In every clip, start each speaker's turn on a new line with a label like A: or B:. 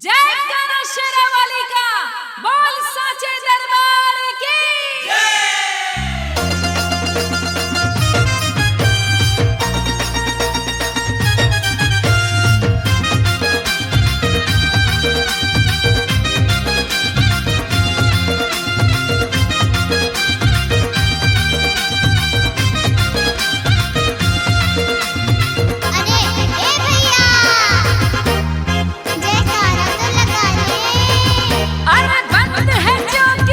A: जय कान्हा शेरावाली का बोल साचे दरबार की
B: अरे ए भैया जयकारा तो लगा ले।
A: अरे बंद है चौकी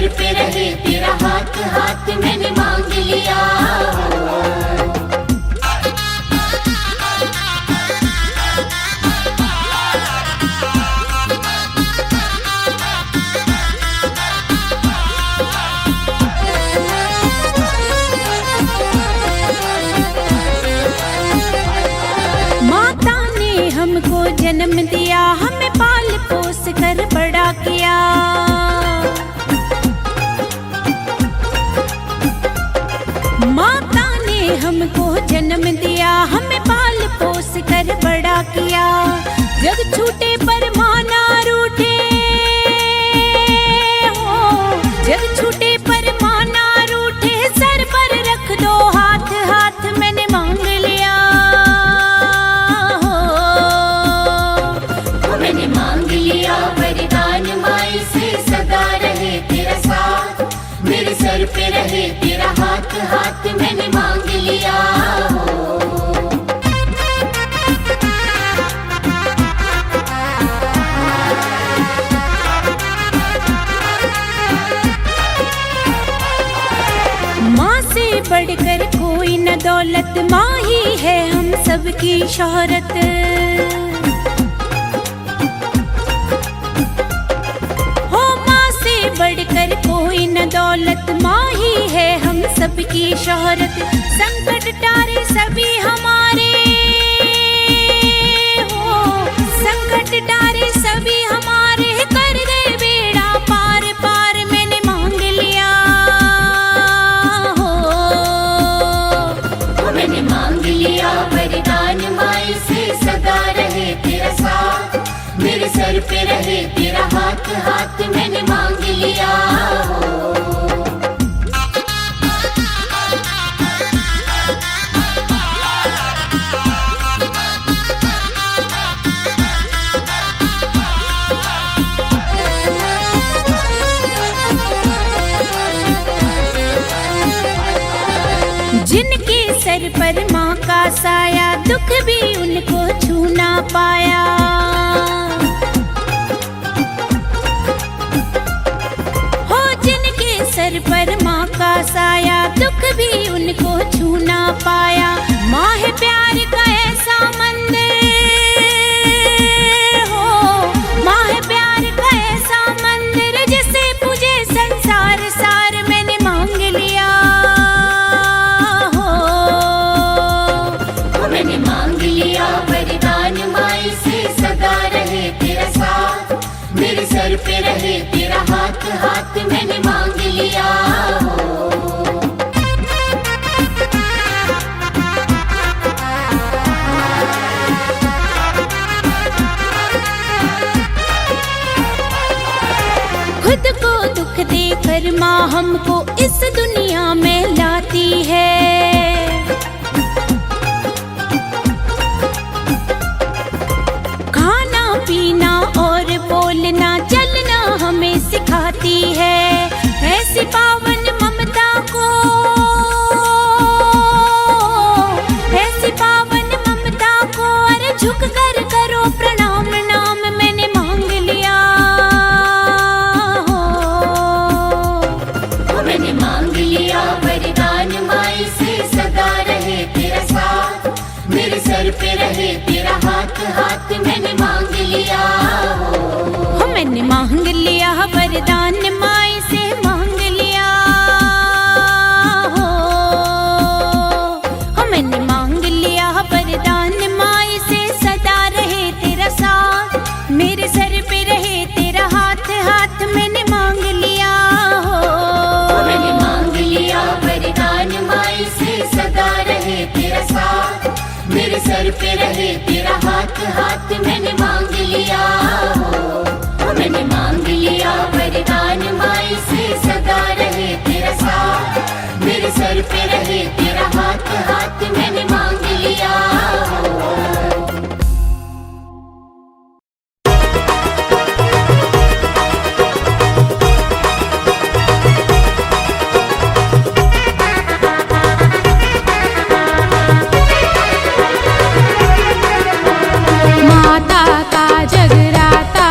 C: सर पे रहे तेरा हाथ, हाथ मैंने मांग लिया।
A: माता ने हमको जन्म दिया, हमें पाल पोस कर बड़ा किया। माता ने हमको जन्म दिया, हमें पाल पोस कर बड़ा किया। जग छूटे पर माना रूठे हो, जग छूटे पर माना रूठे, सर पर रख दो हाथ, हाथ मैंने मांग लिया।
C: मैंने मांग लिया वरदान माई से, सदा रहे तेरा साथ, मेरे सर पे रहे तेरा हाथ, हाथ मैंने मांग लिया।
A: माँ से बढ़कर कोई न दौलत, माँ ही है हम सबकी शोहरत। हो माँ से बढ़कर कोई न दौलत, माँ ही है हम सबकी शोहरत। संकट टारे सभी हमारे हो, संकट टारे सभी हमारे, कर दे बेड़ा पार, पार मैंने मांग लिया।
C: मैंने मांग लिया वरदान माई से, सदा रहे तेरा साथ, मेरे सर पे रहे तेरा हाथ, हाथ मैंने मांग लिया।
A: जिनके सर पर माँ का साया, दुख भी उनको छू ना पाया। हो जिनके सर पर माँ का साया, दुख भी उनको छू ना पाया। माँ है प्यार का ऐसा मंदिर हो, माँ है प्यार का ऐसा मंदिर, जिसे पूजे संसार सार मैंने मांग लिया।
C: मैंने मांग लिया वरदान माई से, सदा रहे तेरा साथ, मेरे सर पे रहे तेरा हाथ, हाथ मैंने मांग लिया।
A: खुद को दुख देकर माँ हमको इस दुनिया में लाती है। खाना पीना और बोलना चलना हमें सिखाती है। ऐसी पावन ममता को, ऐसी पावन ममता को, अरे झुक कर करो प्रणाम, नाम मैंने मांग लिया।
C: मैंने मांग लिया वरदान माई से, सदा रहे तेरा साथ, मेरे सर पे रहे तेरा हाथ, हाथ मैंने मांग लिया।
A: मैंने मांग लिया वरदान माई से, मांग लिया हो। मैंने मांग लिया वरदान माई से, सदा रहे तेरा साथ, मेरे सर पे रहे तेरा हाथ, हाथ मैंने मांग लिया हो।
C: मैंने मांग लिया वरदान माई से, सदा रहे तेरा साथ, मेरे सर पे रहे तेरा हाथ, हाथ मैंने मांग लिया। मैंने मांग लिया वरदान माई से, सदा रहे तेरा साथ, मेरे सर पे रहे तेरा हाथ, हाथ मैंने मांग लिया।
A: माता का जगराता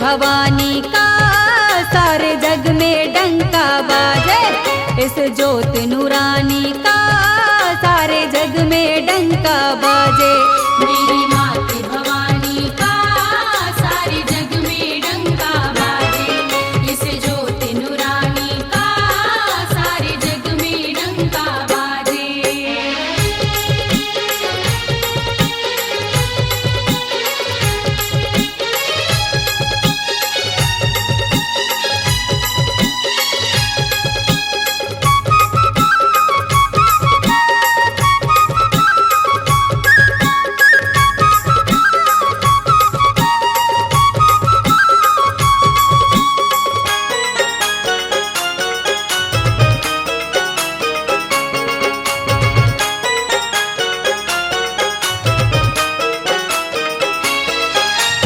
A: भवानी का सारे जग में डंका बाजे। इस ज्योत नूरानी का सारे जग में डंका बाजे।
C: मेरी मात भवानी का सारे जग में डंका बाजे। इस ज्योत नूरानी का सारे जग में डंका बाजे।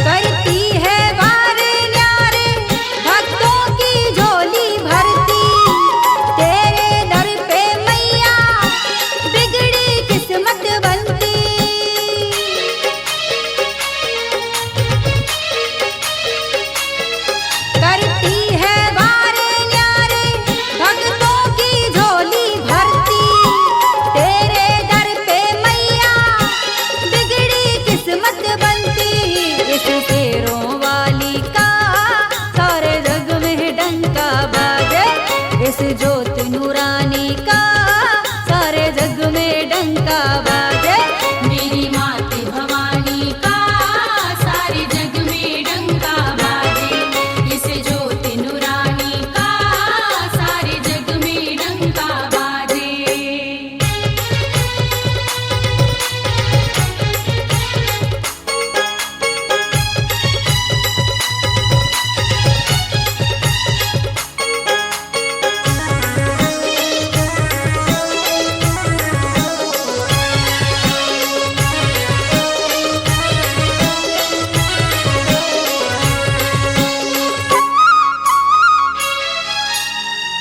A: करती है वारे न्यारे भक्तों की झोली भरती। तेरे दर पे मैया बिगड़ी किस्मत बनती। करती है वारे न्यारे भक्तों की झोली भरती। तेरे दर पे मैया बिगड़ी किस्मत बनती। इस शेरों वाली का सारे जग में डंका बाजे। इस ज्योत नूरानी का सारे जग में डंका बाजे।
C: मेरी मात भवानी का सारे जग में डंका बाजे। इस ज्योत नूरानी का सारे जग में डंका बाजे।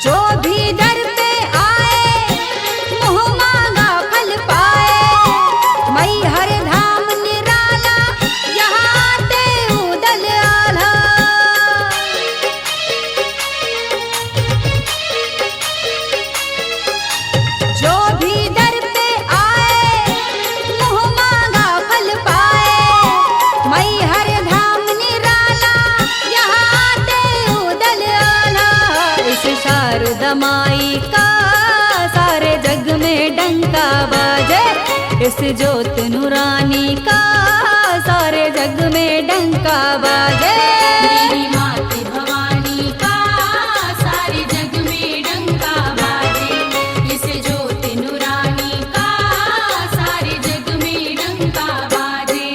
A: जो भी दर पे आए मुँह मांगा फल पाए। मई हर धाम निराला यहाँ आते उदल आला। जो भी दर पे आए मुँह मांगा फल पाए। मई हर धाम निराला यहाँ आते उदल आला। इस शारदा माई का सारे जग में डंका बाजे। इस ज्योत नूरानी का सारे जग में डंका बाजे।
C: मेरी मात भवानी का सारे जग में डंका बाजे। इस ज्योत नूरानी का सारे जग में डंका बाजे।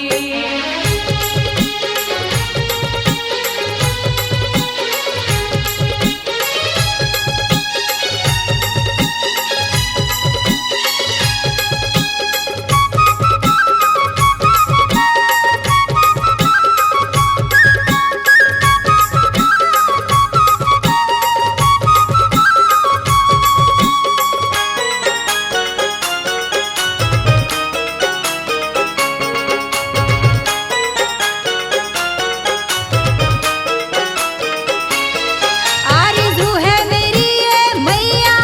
A: आरज़ू है मेरी ये मैया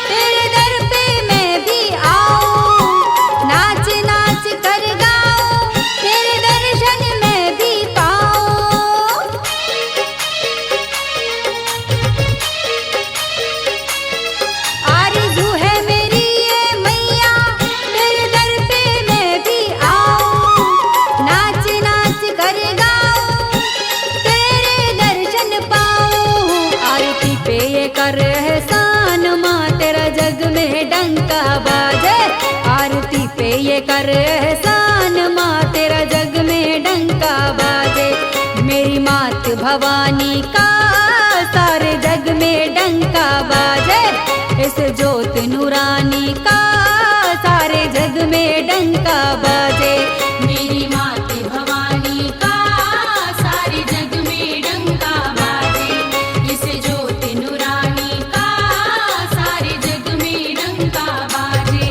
A: तेरे दर पे मैं भी आऊं। नाच नाच कर गाऊं तेरे दर्शन मैं भी पाऊं। आरज़ू है मेरी ये मैया तेरे दर पे मैं भी आऊं। नाच नाच कर गाऊं तेरे दर्शन पाऊं। आरती पे ये कर एहसान माँ तेरा जग में डंका बाजे। आरती पे ये कर एहसान माँ तेरा जग में डंका बाजे। मेरी मात भवानी का सारे जग में डंका बाजे। इस ज्योत नूरानी का सारे जग में डंका बाजे।
C: मेरी मात भवानी का सारे जग में डंका बाजे। इस ज्योत नूरानी का सारे जग में डंका बाजे।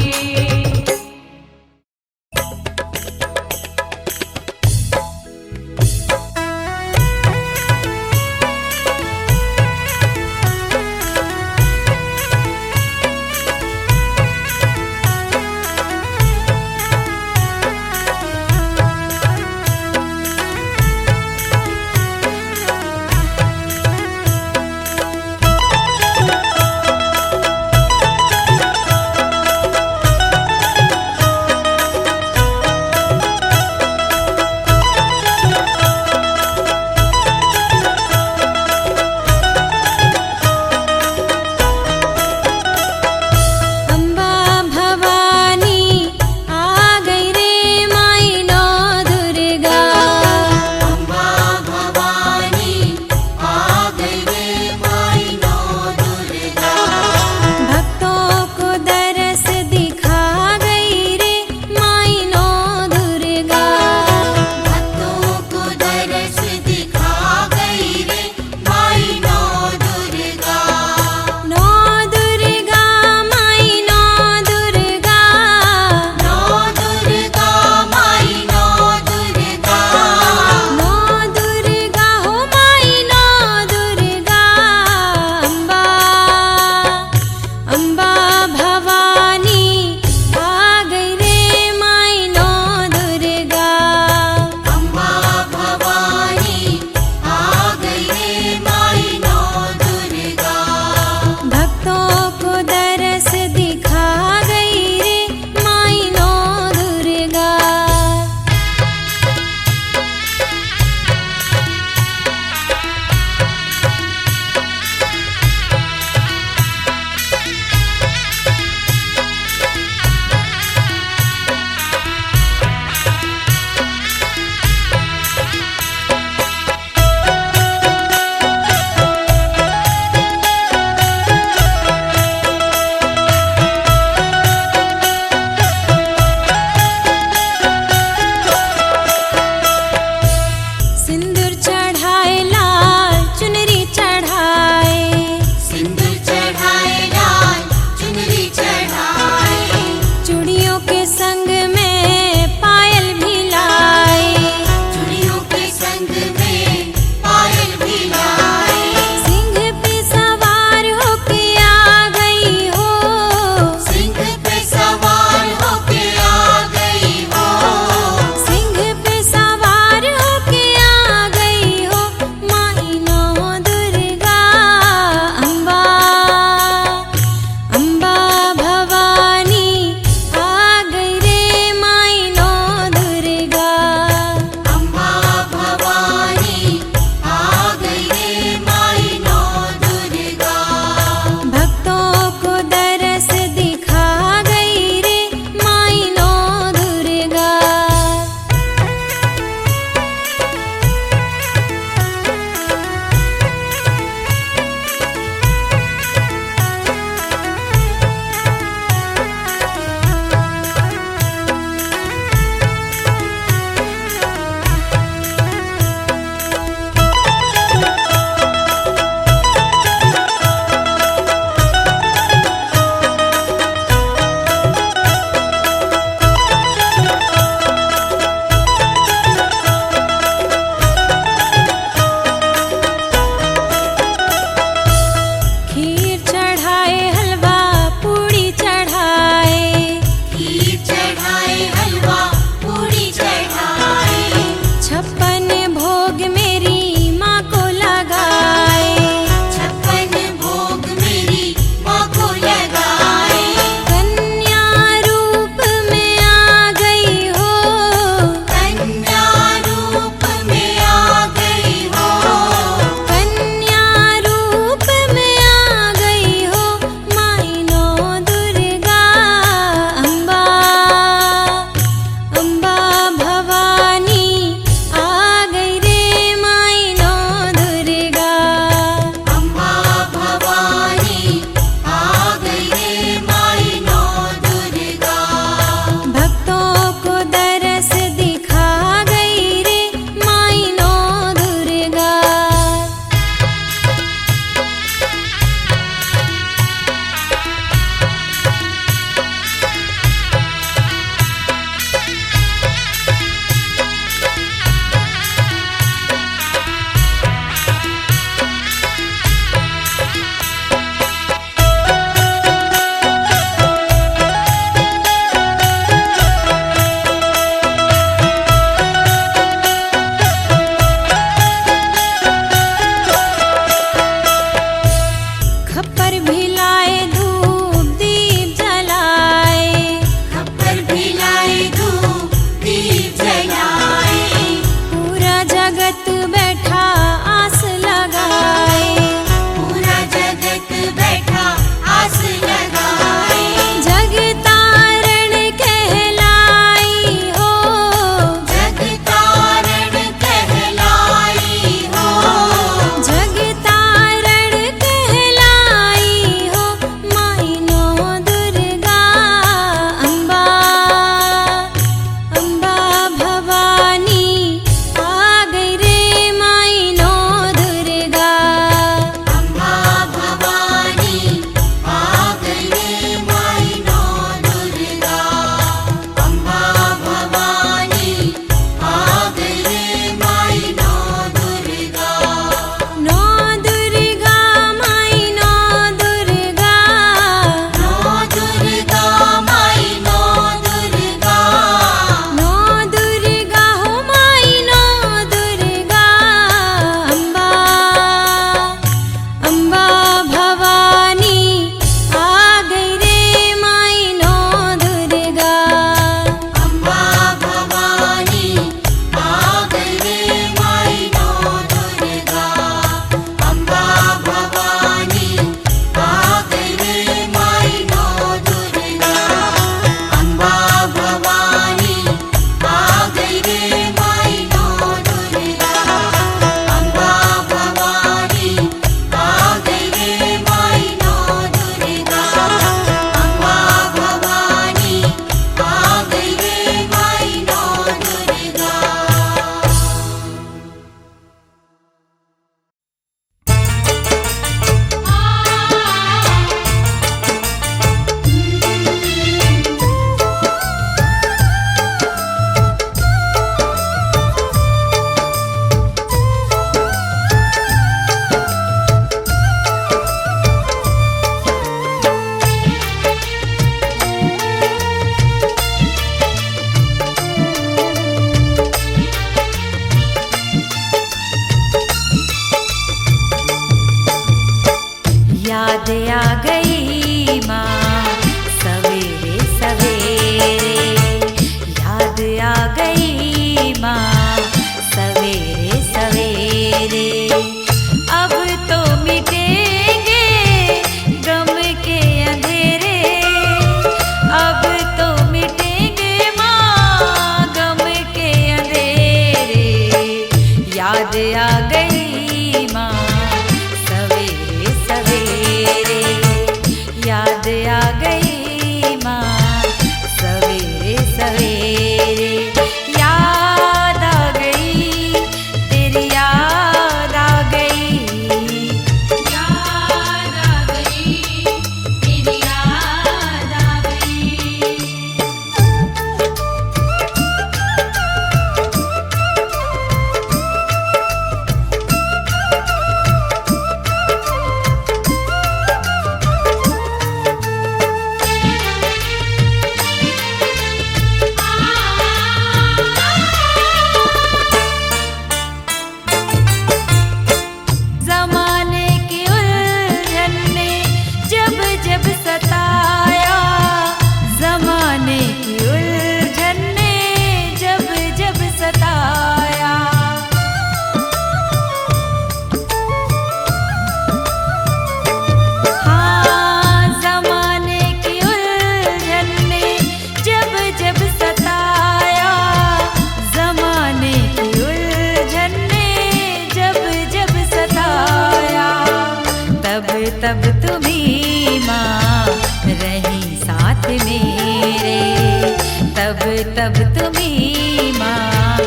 A: तब तुम्ही माँ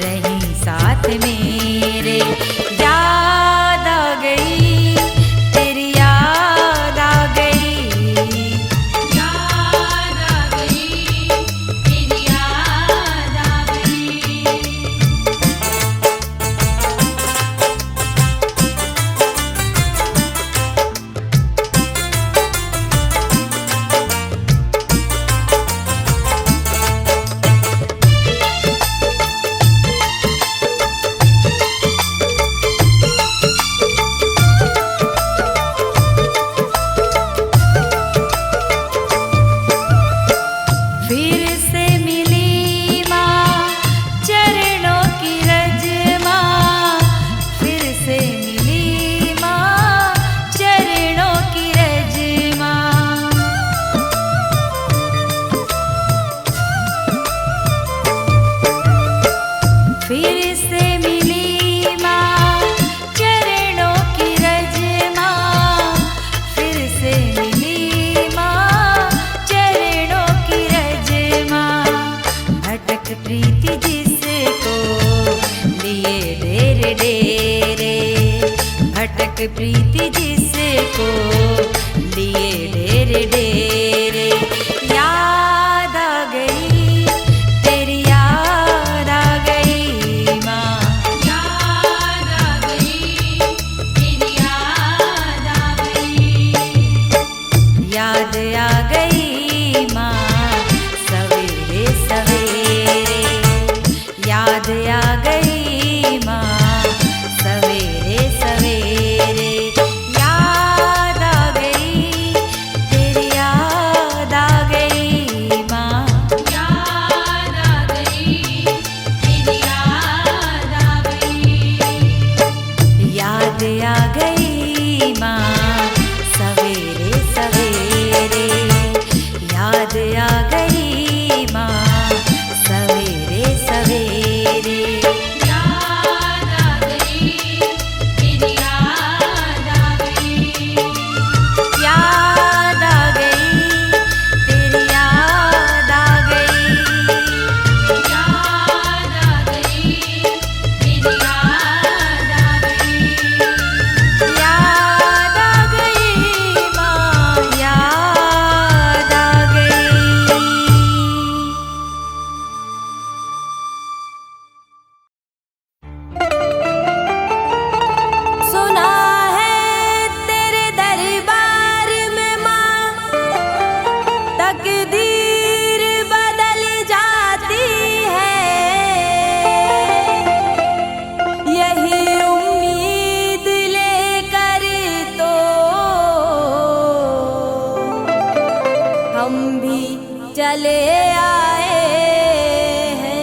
A: रही साथ मेरे। याद आ गई तेरी याद आ गई, याद आ गई तेरी याद आ गई। फिर से मिली माँ चरणों की रज माँ, फिर से मिली माँ चरणों की रज माँ। फिर से मिली माँ चरणों की रज माँ, फिर से मिली माँ चरणों की रज माँ। भटक प्रीति जिसको लिए डेरे डेरे, भटक प्रीति जिसको लिए डेरे डेरे। याद आ गई तेरी याद आ गई माँ, याद आ गई तेरी याद आ गई। याद आ गई माँ सवेरे सवेरे, याद आ गई माँ सवेरे सवेरे। याद आ गई तेरी याद आ गई माँ, याद आ गई तेरी याद आ गई। याद आ गई माँ सवेरे सवेरे, याद आ गई माँ सवेरे सवेरे। याद आ गई तेरी याद आ गई, याद आ गई तेरी याद आ गई, याद आ गई तेरी याद आ गई। याद आ गई माँ याद आ गई। सुना है तेरे दरबार में माँ तकदीर बदल जाती है, यही उम्मीद लेकर तो हम भी चले आए हैं।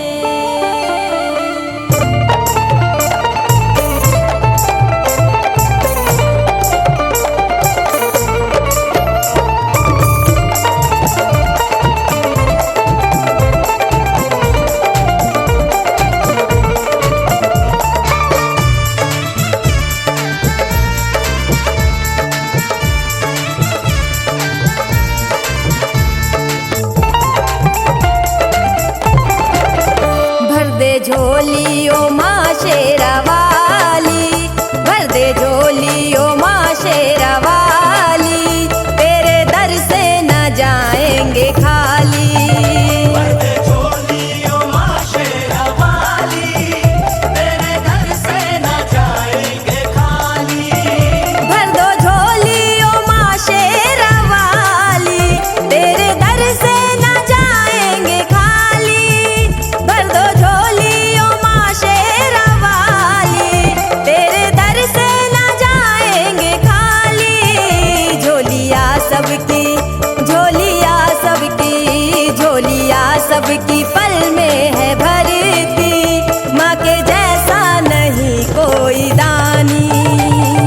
A: भर दे झोली ओ माँ शेरा वाली, भर दे झोली ओ माँ शेरा वाली, तेरे दर से न जाएंगे खाली।
D: भर दे झोली ओ माँ शेरा वाली, तेरे दर से न जाएंगे खाली।
A: भर दो झोली ओ माँ शेरा वाली, तेरे दर से न जाएंगे खाली। भर दो झोली ओ माँ शेरा वाली, तेरे दर से न जाएंगे खाली। झोलिया सबकी, झोलिया सबकी, झोलिया सबकी पल में है भरती, माँ के जैसा नहीं कोई दानी।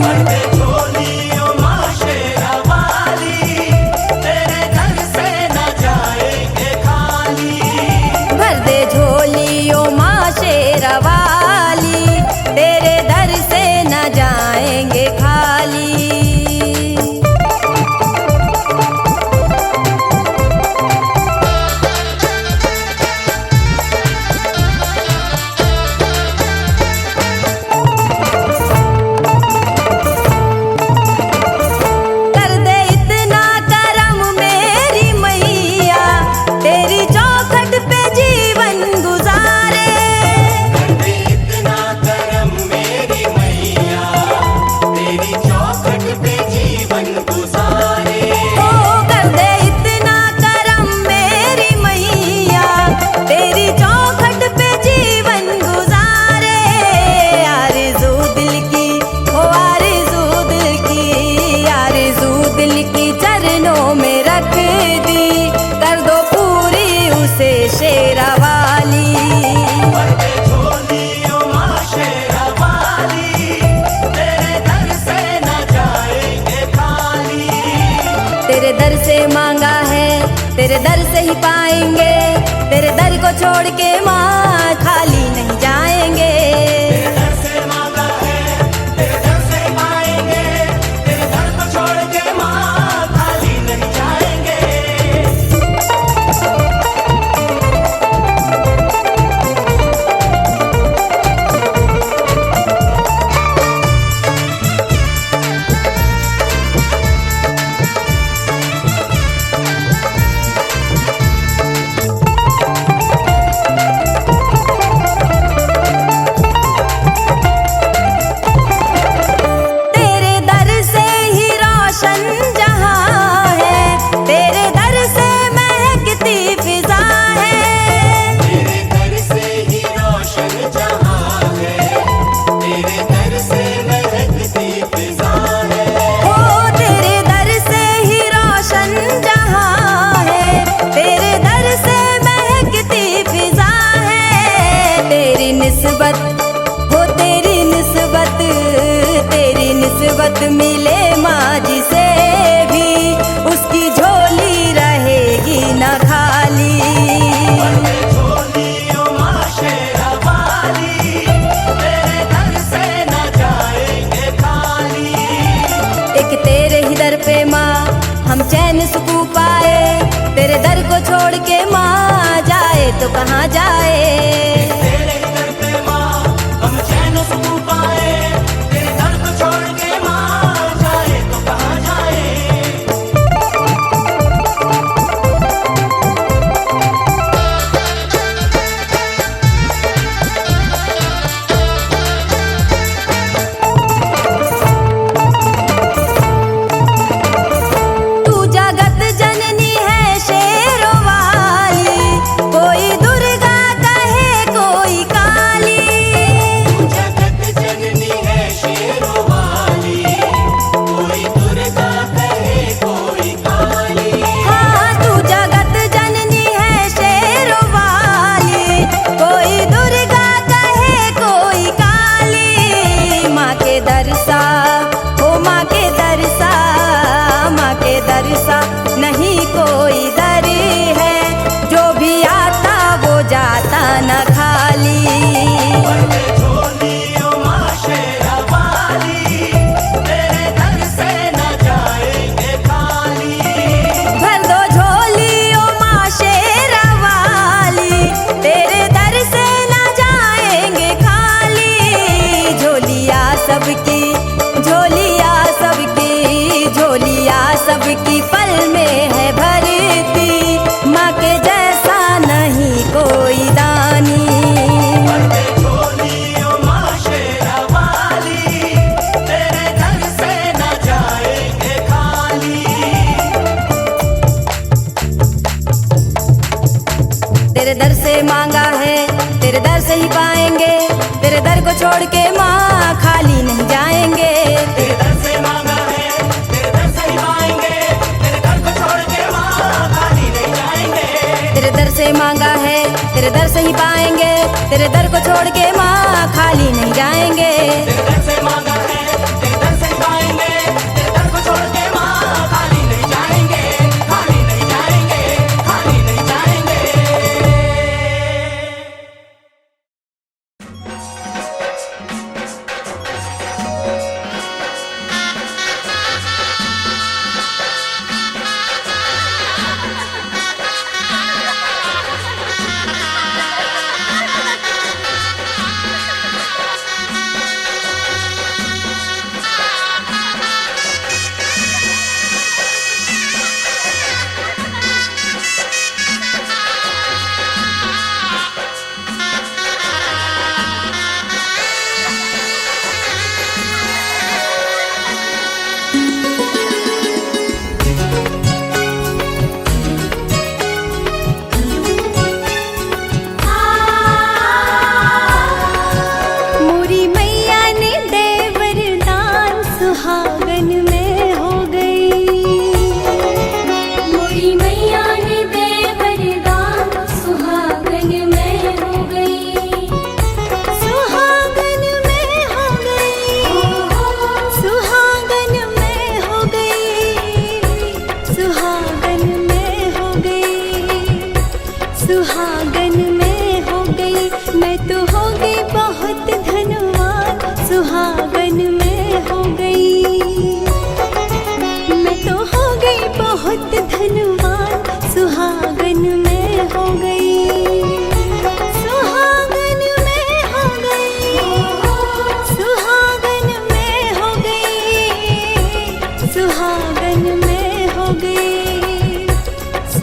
D: भर दे झोली ओ माँ शेरा वाली, तेरे दर से न जाएंगे खाली।
A: भर दे झोली ओ माँ शेरा वाली, तेरे दर से न जाएंगे खाली।
E: तेरे दर से ही पाएंगे, तेरे दर को छोड़ के माँ खाली नहीं जाएंगे।
D: तेरे दर से मांगा है, तेरे दर से पाएंगे, तेरे दर को छोड़ के माँ खाली नहीं जाएंगे।
E: तेरे दर से ही रोशन जहां है, तेरे दर से महकती फिजा है।
C: तेरे दर से ही रोशन जहां है, तेरे दर से महकती फिजा है।
E: ओ तेरे दर से ही रोशन जहां है, तेरे दर से महकती फिजा है। तेरी निस्बत हो, तेरी निस्बत, तेरी निस्बत मिले माँ जिसे भी, उसकी झोली रहेगी न खाली।
D: झोली ओ माँ शेरा वाली, तेरे दर से न जाएंगे खाली।
E: एक तेरे ही दर पे माँ हम चैन सुकून पाए, तेरे दर को छोड़ के माँ जाए तो कहाँ जाए।
D: तेरे ही दर पे माँ हम चैन सुकून पाए, तेरे दर को छोड़ के माँ जाए तो कहाँ जाए।
E: तू जगत जननी है शेरों वाली, कोई दुर्गा कहे कोई काली।
C: जगत जननी है शेरों वाली, कोई दुर्गा कहे कोई काली।
E: हाँ तू जगत जननी है शेरों वाली, कोई दुर्गा कहे कोई काली। माँ के दरसा हो, माँ के दरसा, माँ के दरसा नहीं कोई दर है, जो भी आता वो जाता न खाली।
D: झोली ओ माँ शेरा वाली, तेरे दर से न जाएंगे खाली।
E: भर दो झोली ओ माँ शेरा वाली, तेरे दर से न जाएंगे खाली। झोलिया सबकी, झोलिया सबकी, झोलिया सबकी पल में है भरती, माँ के जैसा नहीं कोई दानी।
D: झोली ओ माँ शेरा वाली, तेरे दर से न जाएंगे खाली।
E: तेरे दर से मांगा है, तेरे दर से ही पाएंगे, तेरे दर को छोड़ के माँ खाली नहीं जाएंगे।
D: तेरे दर से मांगा है, तेरे दर से ही पाएंगे, तेरे दर को छोड़ के माँ खाली नहीं जाएंगे।
E: तेरे दर से मांगा है, तेरे दर से ही पाएंगे, तेरे दर को छोड़ के माँ खाली नहीं जाएंगे।
D: तेरे दर से मांगा है, तेरे दर से ही पाएंगे, तेरे दर को छोड़ के माँ खाली नहीं जाएंगे, खाली नहीं जाएंगे, खाली नहीं जाएंगे।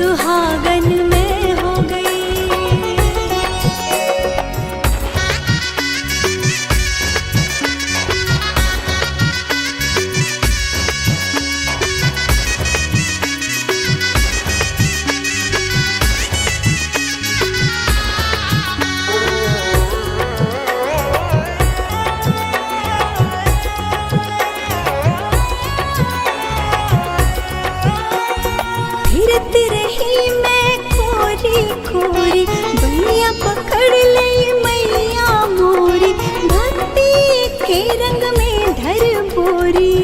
E: सुहागन में हो गई। फिरती रही मैं खोरी खोरी, बैया पकड़ लई मैया मोरी, भक्ति के रंग में धर बोरी।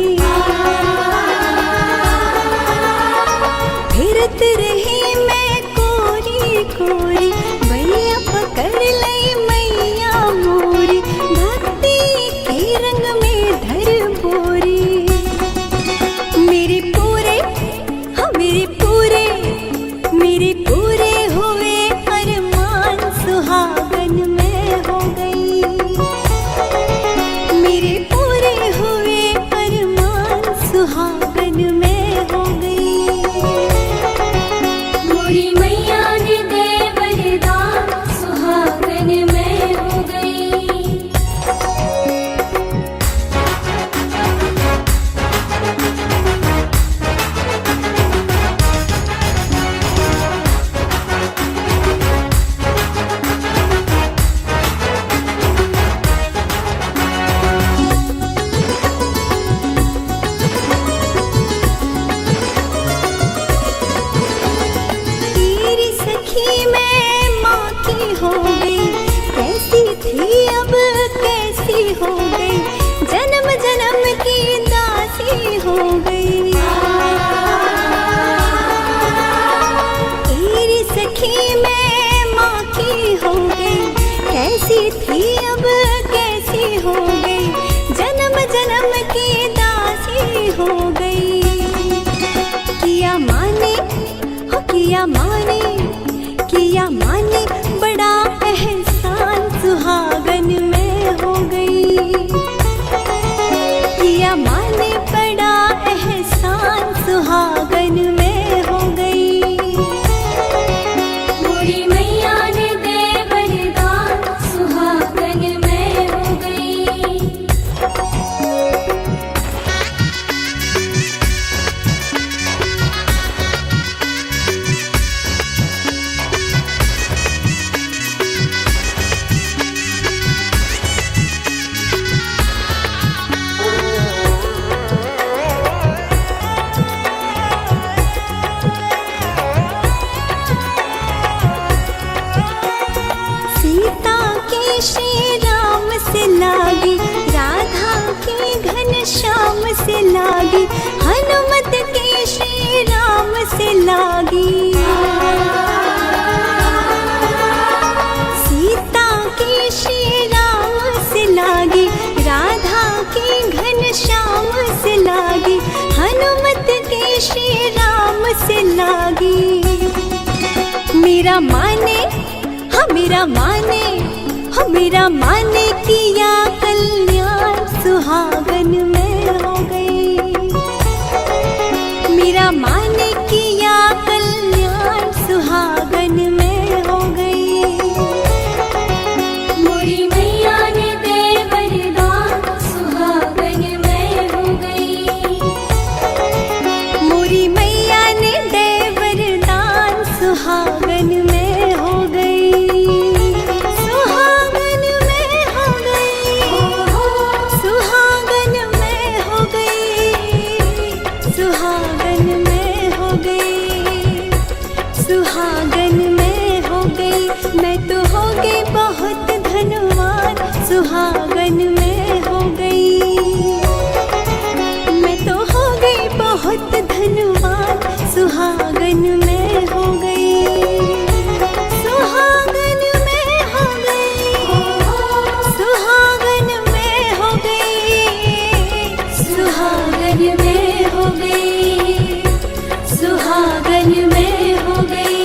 E: फिरती रही मैं कोरी कोरी, बैया पकड़ लई मैया मोरी, भक्ति के रंग में धर बोरी। मेरे पूरे मेरे पूरे हुए अरमान सुहागन में हो गई। मेरे पूरे हुए अरमान सुहागन में हो गई।
C: मोरी मैया ने दे वरदान सुहागन में हो गई।
E: तेरी सखी मैं माँ की हो गई, कैसी थी अब कैसी हो गई, जन्म जन्म की दासी हो गई। तेरी सखी मैं माँ की हो गई, कैसी थी अब कैसी हो गई, जन्म जन्म की दासी हो गई। किया माने किया माने बड़ा एहसान सुहागन में हो गई। किया माने बड़ा एहसान सुहागन में हो गई।
C: मोरी मैया ने दे वरदान सुहागन में हो गई।
E: सीता के श्री राम से लागी, राधा के घन श्याम से लागी, हनुमत के श्री राम से लागी। सीता के श्री राम से लागी, राधा के घन श्याम से लागी, हनुमत के श्री राम से लागी। मेरा माने मेरा माने किया कल्याण सुहागन में हो गई। मेरा माने किया कल्याण सुहागन में हो गई।
C: मोरी मैया ने दे वरदान सुहागन में हो गई।
E: मोरी मैया ने दे वरदान सुहागन में हो गई। सुहागन में हो गई। सुहागन में हो गई। सुहागन में हो गई। सुहागन में हो गई। मैं तो हो गई बहुत धनवान सुहागन में हो गई। मैं तो हो गई बहुत धनवान सुहागन में हो गई। सुहागन में हो गई। सुहागन में हो गई। सुहागन में हो गई। सुहागन में हो गई।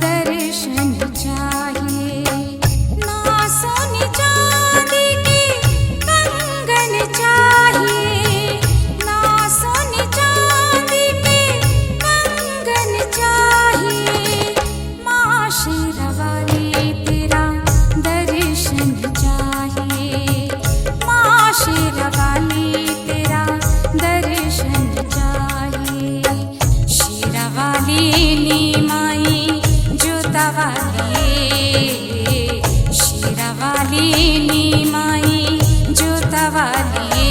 A: दर्शन चाहिए। ना सोने चांदी के कंगन चाहिए, ना सोने चांदी के कंगन चाहिए। माँ शेरावाली तेरा दर्शन चाहिए, माँ शेरावाली तेरा दर्शन चाहिए। शेरावाली नी माई जोतावाली, शेरावाली नी माई जोतावाली,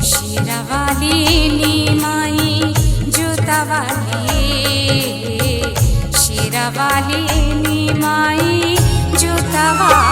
A: शेरावाली नी माई जोतावाली, शेरावाली नी माई जोतावाली।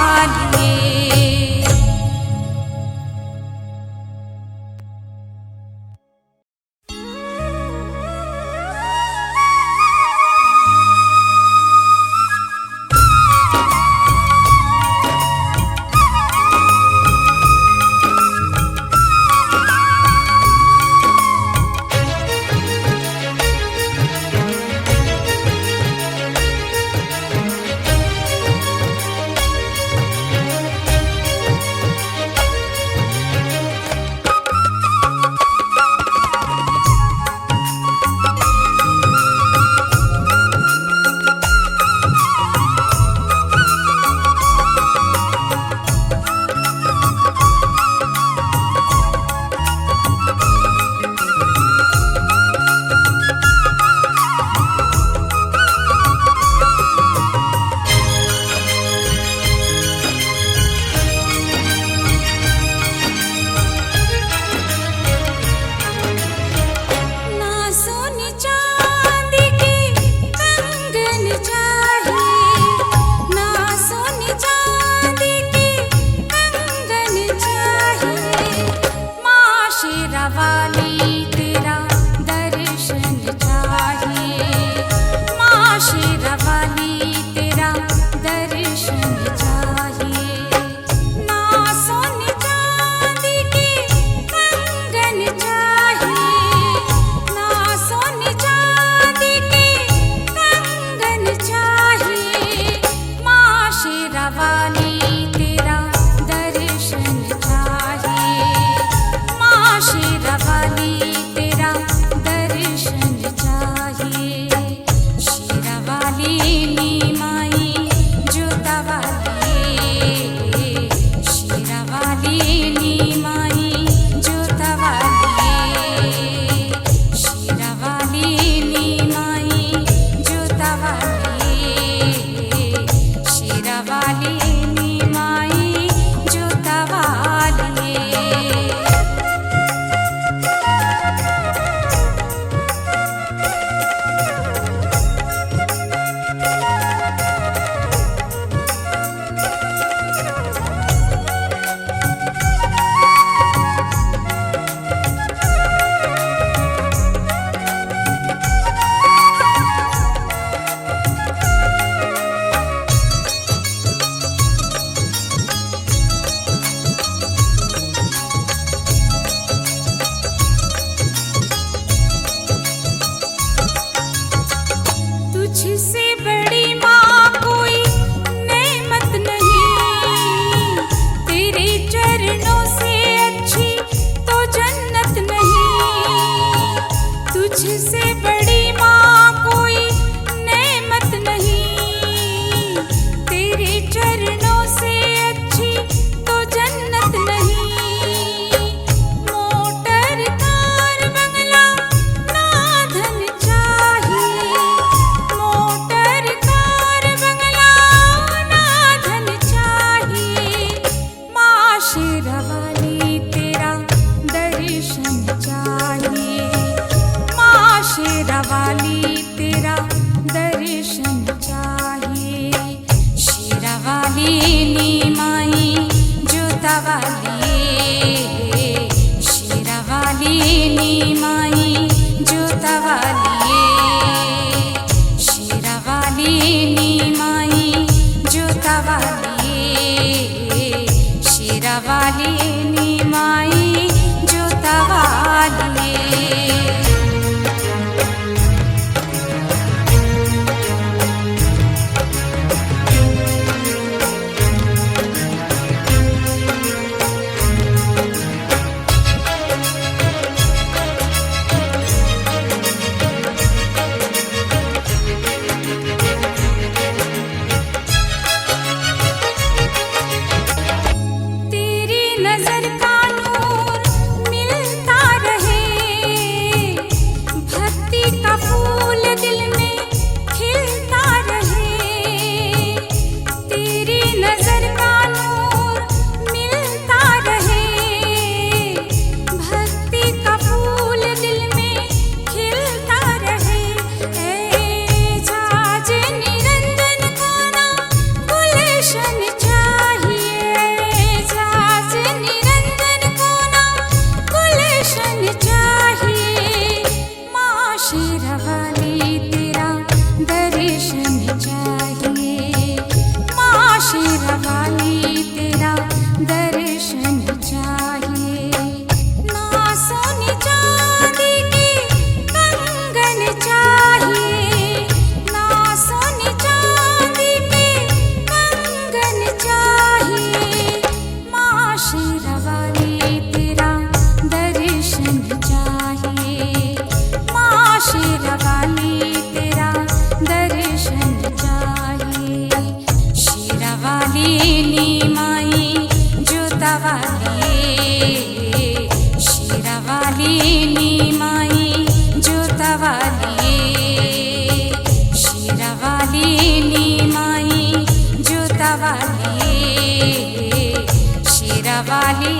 A: शेरावाली तेरा दर्शन चाहिए, माँ शेरावाली तेरा दर्शन चाहिए। ना सोने चांदी के कंगन चाहिए, ना सोने चांदी के कंगन चाहिए, माँ शेरावाली तेरा दर्शन चाहिए, माँ शेरावाली तेरा दर्शन चाहिए। शेरावाली नी माई जोतावाली, शेरावाली नी माई जोतावाली, शेरावाली नी माई जोतावाली, शेरावाली